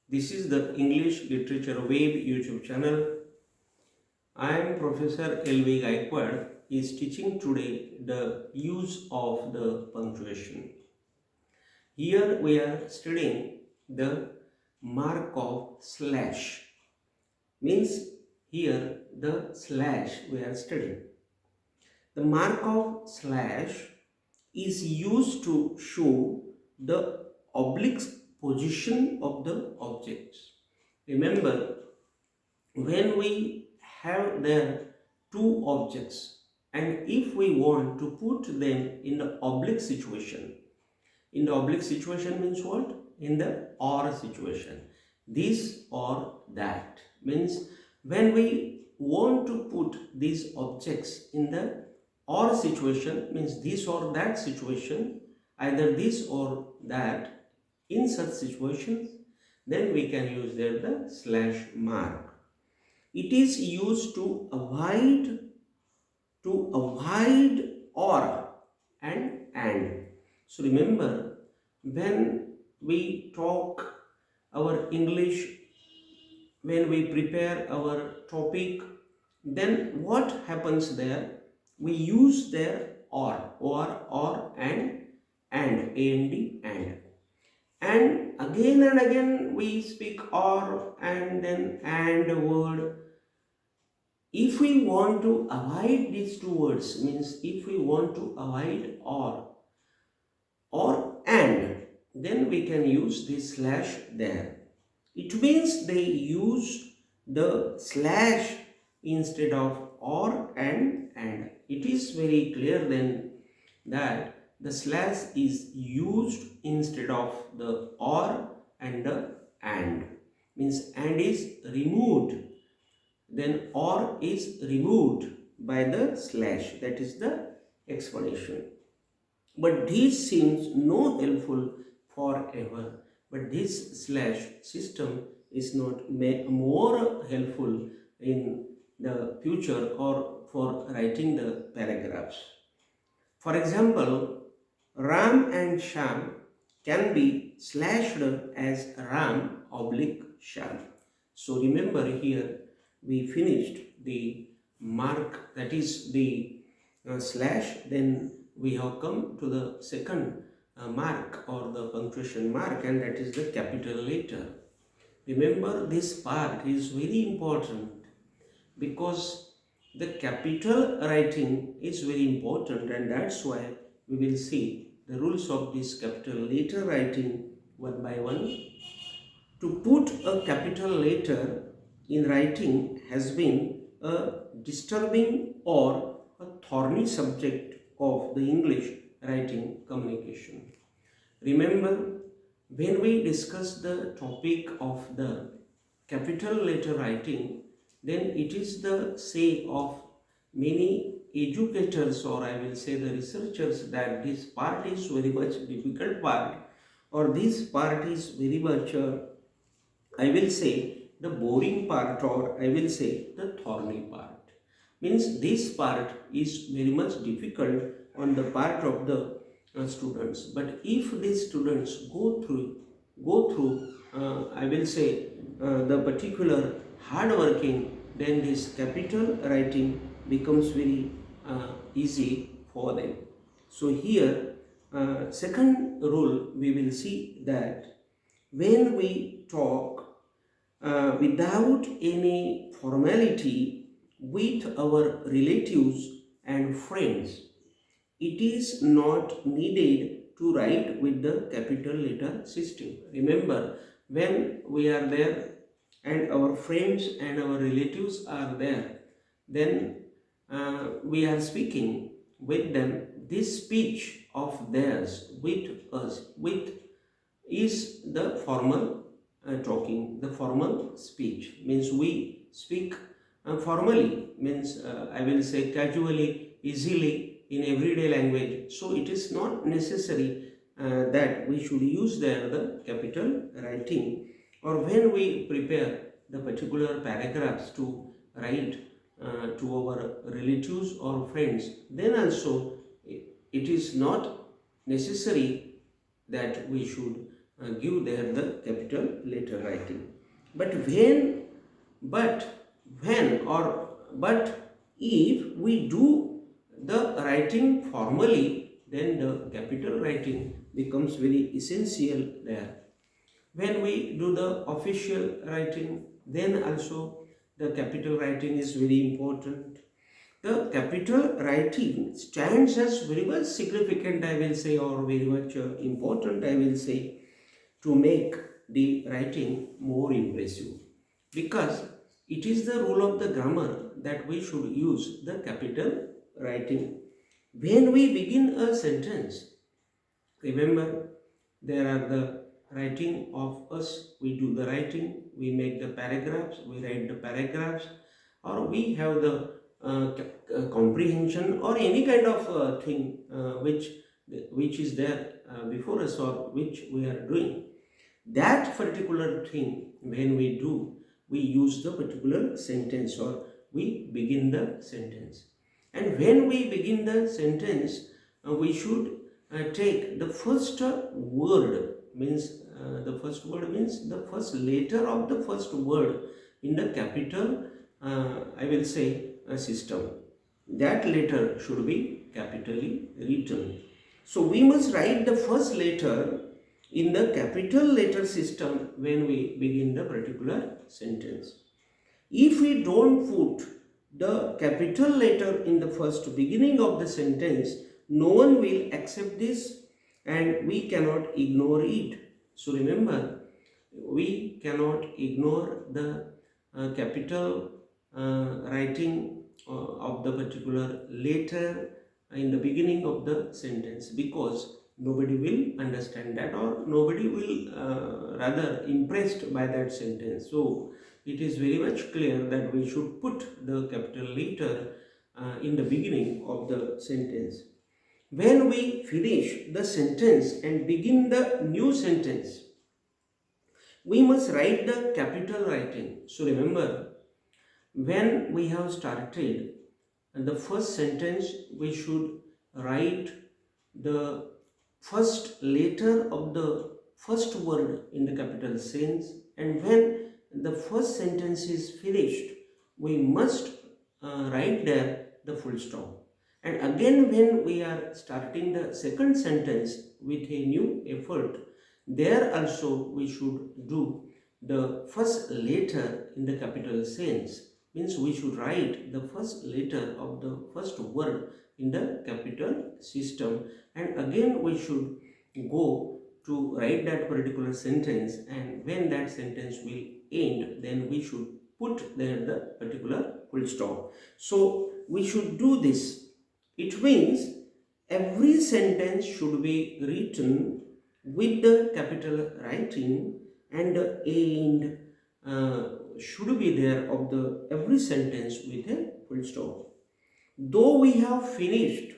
This is the English Literature Web YouTube channel. I am Professor L.B. Gayakawad is teaching today the use of the punctuation. Here we are studying the mark of slash. Means here the slash we are studying. The mark of slash is used to show the oblique position of the objects. Remember, when we have there two objects and if we want to put them in the oblique situation, in the oblique situation means what? In the or situation, this or that means when we want to put these objects in the or situation, means this or that situation, either this or that, in such situations, then we can use there the slash mark. It is used to avoid or and. So remember, when we talk our English, when we prepare our topic, then what happens there? We use there or and and again we speak or and then and word. If we want to avoid these two words, means if we want to avoid or and, then we can use this slash there. It means they use the slash instead of or and. It is very clear then that the slash is used instead of the or and the and. Means and is removed, then or is removed by the slash. That is the explanation. But this seems no helpful forever. But this slash system is not more helpful in the future or for writing the paragraphs. For example, Ram and Sham can be slashed as Ram oblique Sham. So remember, here we finished the mark, that is the slash. Then we have come to the second mark or the punctuation mark, and that is the capital letter. Remember, this part is very important because the capital writing is very important, and that's why we will see the rules of this capital letter writing one by one. To put a capital letter in writing has been a disturbing or a thorny subject of the English writing communication. Remember, when we discuss the topic of the capital letter writing, then it is the say of many educators, or I will say the researchers, that this part is very much difficult part, or this part is very much I will say the boring part, or I will say the thorny part. Means this part is very much difficult on the part of the students. But if these students go through I will say the particular hard working, then this capital writing becomes very easy for them. So here second rule, we will see that when we talk without any formality with our relatives and friends, it is not needed to write with the capital letter system. Remember, when we are there and our friends and our relatives are there, then we are speaking with them. This speech of theirs with us is the formal talking, the formal speech. Means we speak formally, means I will say casually, easily, in everyday language. So it is not necessary that we should use there the capital writing, or when we prepare the particular paragraphs to write to our relatives or friends, then also it is not necessary that we should give there the capital letter writing. But but if we do the writing formally, then the capital writing becomes very essential there. When we do the official writing, then also the capital writing is very important. The capital writing stands as very much significant, I will say, or very much important, I will say, to make the writing more impressive, because it is the rule of the grammar that we should use the capital writing. When we begin a sentence, remember, there are the writing of us, we do the writing, we make the paragraphs, we write the paragraphs, or we have the comprehension or any kind of thing which is there before us or which we are doing. That particular thing, when we do, we use the particular sentence or we begin the sentence. And when we begin the sentence, we should take the first word, means the first word means the first letter of the first word in the capital, I will say, system. That letter should be capitally written. So we must write the first letter in the capital letter system when we begin the particular sentence. If we don't put the capital letter in the first beginning of the sentence, no one will accept this and we cannot ignore it. So remember, we cannot ignore the capital writing of the particular letter in the beginning of the sentence, because nobody will understand that or nobody will rather impressed by that sentence. So it is very much clear that we should put the capital letter in the beginning of the sentence. When we finish the sentence and begin the new sentence, we must write the capital writing. So remember, when we have started the first sentence, we should write the first letter of the first word in the capital sense, and when the first sentence is finished, we must write there the full stop. And again, when we are starting the second sentence with a new effort, there also we should do the first letter in the capital sense, means we should write the first letter of the first word in the capital system, and again we should go to write that particular sentence, and when that sentence will end, then we should put there the particular full stop. So we should do this. It means every sentence should be written with the capital writing, and the end should be there of the every sentence with a full stop. Though we have finished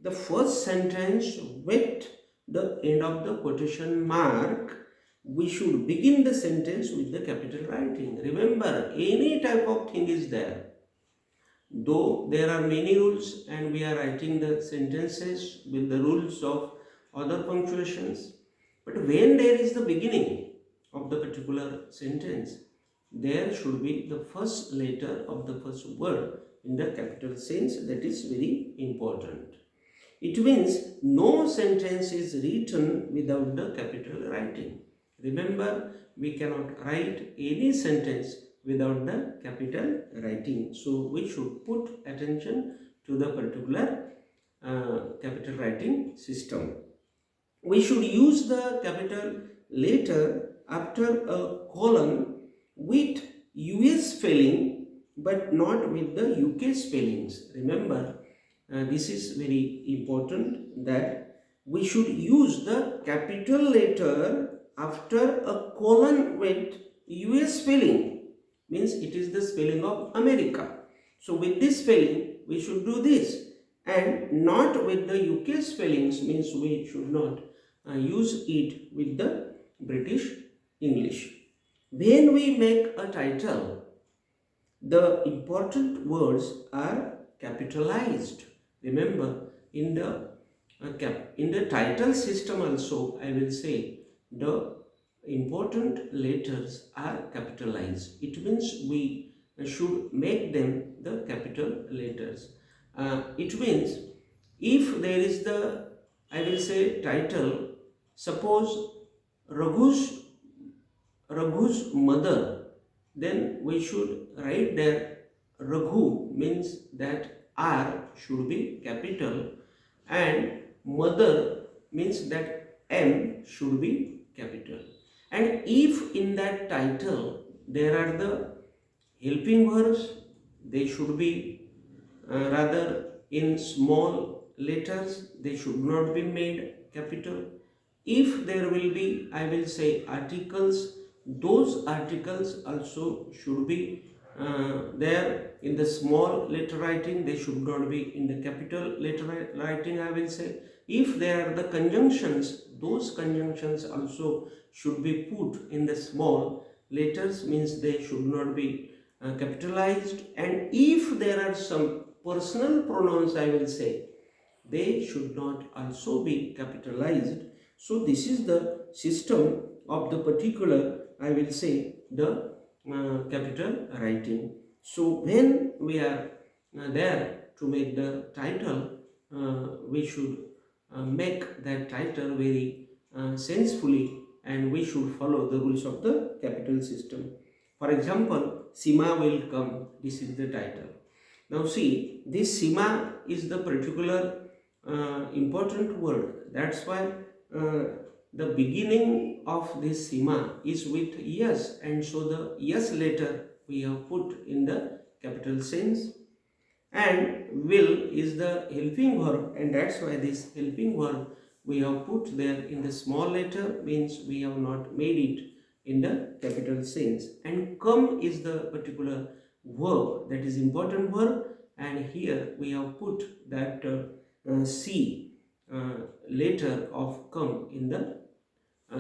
the first sentence with the end of the quotation mark, we should begin the sentence with the capital writing. Remember, any type of thing is there. Though there are many rules and we are writing the sentences with the rules of other punctuations, but when there is the beginning of the particular sentence, there should be the first letter of the first word in the capital sense. That is very important. It means no sentence is written without the capital writing. Remember, we cannot write any sentence without the capital writing. So we should put attention to the particular capital writing system. We should use the capital letter after a colon with US spelling but not with the UK spellings. Remember, this is very important, that we should use the capital letter after a colon with US spelling, means it is the spelling of America. So with this spelling we should do this, and not with the UK spellings, means we should not use it with the British English. When we make a title, the important words are capitalized. Remember, in the title system also, I will say, the important letters are capitalized. It means we should make them the capital letters. It means if there is the, I will say, title, suppose Raghu's mother, then we should write there Raghu means that R should be capital, and mother means that M should be capital. And if in that title there are the helping verbs, they should be rather in small letters, they should not be made capital. If there will be, I will say, articles, those articles also should be there in the small letter writing, they should not be in the capital letter writing, I will say. If there are the conjunctions, those conjunctions also should be put in the small letters, means they should not be capitalized. And if there are some personal pronouns, I will say, they should not also be capitalized. So this is the system of the particular, I will say, the capital writing. So when we are there to make the title, we should make that title very sensefully, and we should follow the rules of the capital system. For example, Sima will come, this is the title. Now see, this Sima is the particular important word. That's why the beginning of this Sima is with yes, and so the yes letter we have put in the capital sense. And will is the helping verb, and that's why this helping verb we have put there in the small letter, means we have not made it in the capital sense. And come is the particular verb, that is important verb, and here we have put that C letter of come in the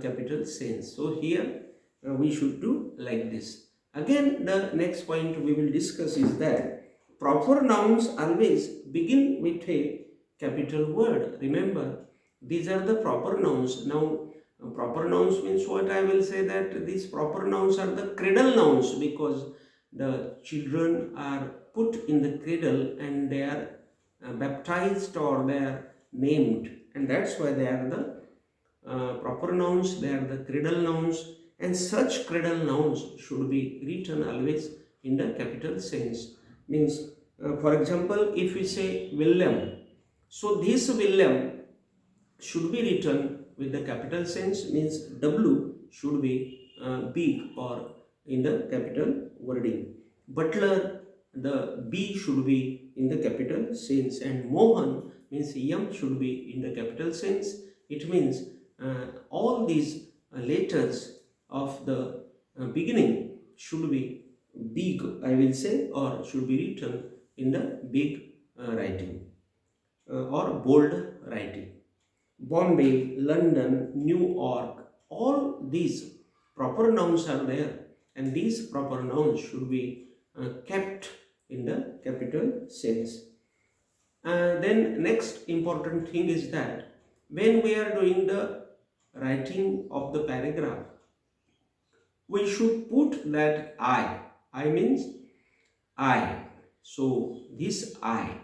capital sense. So here we should do like this. Again, the next point we will discuss is that proper nouns always begin with a capital word. Remember, these are the proper nouns. Now, proper nouns means what? I will say that these proper nouns are the cradle nouns, because the children are put in the cradle and they are baptized or they are named, and that's why they are the proper nouns, they are the cradle nouns, and such cradle nouns should be written always in the capital sense. Means, for example, if we say William, so this William should be written with the capital sense, means W should be big or in the capital wording. Butler, the B should be in the capital sense, and Mohan means M should be in the capital sense. It means all these letters of the beginning should be big, I will say, or should be written in the big writing or bold writing. Bombay, London, New York, all these proper nouns are there, and these proper nouns should be kept in the capital sense. Then next important thing is that when we are doing the writing of the paragraph, we should put that I means I. So this I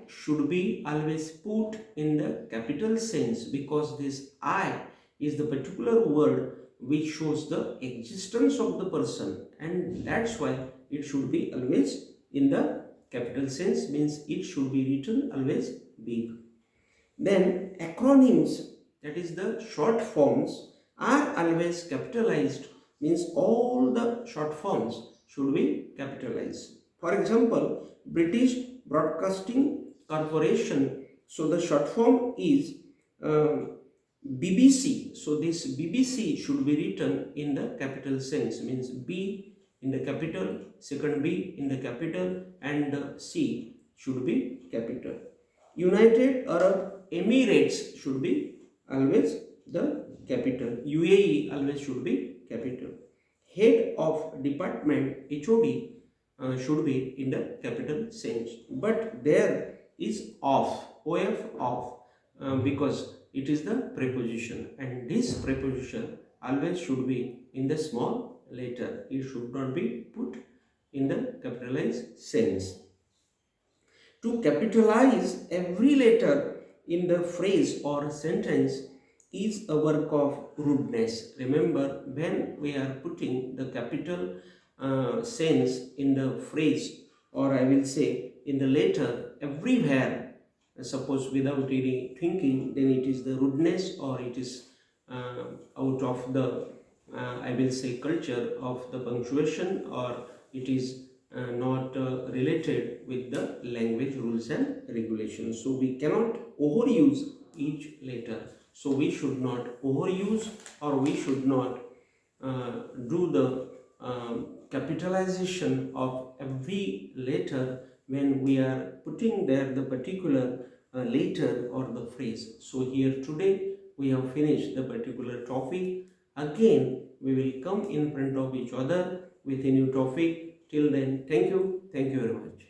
should be always put in the capital sense, because this I is the particular word which shows the existence of the person, and that's why it should be always in the capital sense, means it should be written always big. Then acronyms, that is the short forms, are always capitalized, means all the short forms should be capitalized. For example, British Broadcasting Corporation, so the short form is BBC. So this BBC should be written in the capital sense, means B in the capital, second B in the capital, and the C should be capital. United Arab Emirates should be always the capital. UAE always should be capital. Head of department, HOD, should be in the capital sense. But there is OF, because it is the preposition, and this preposition always should be in the small letter. It should not be put in the capitalized sense. To capitalize every letter in the phrase or sentence is a work of rudeness. Remember, when we are putting the capital sense in the phrase, or I will say in the letter everywhere, suppose without any thinking, then it is the rudeness, or it is out of the I will say culture of the punctuation, or it is not related with the language rules and regulations. So we cannot overuse each letter. So we should not overuse, or we should not do the capitalization of every letter when we are putting there the particular letter or the phrase. So here today we have finished the particular topic. Again we will come in front of each other with a new topic. Till then, thank you very much.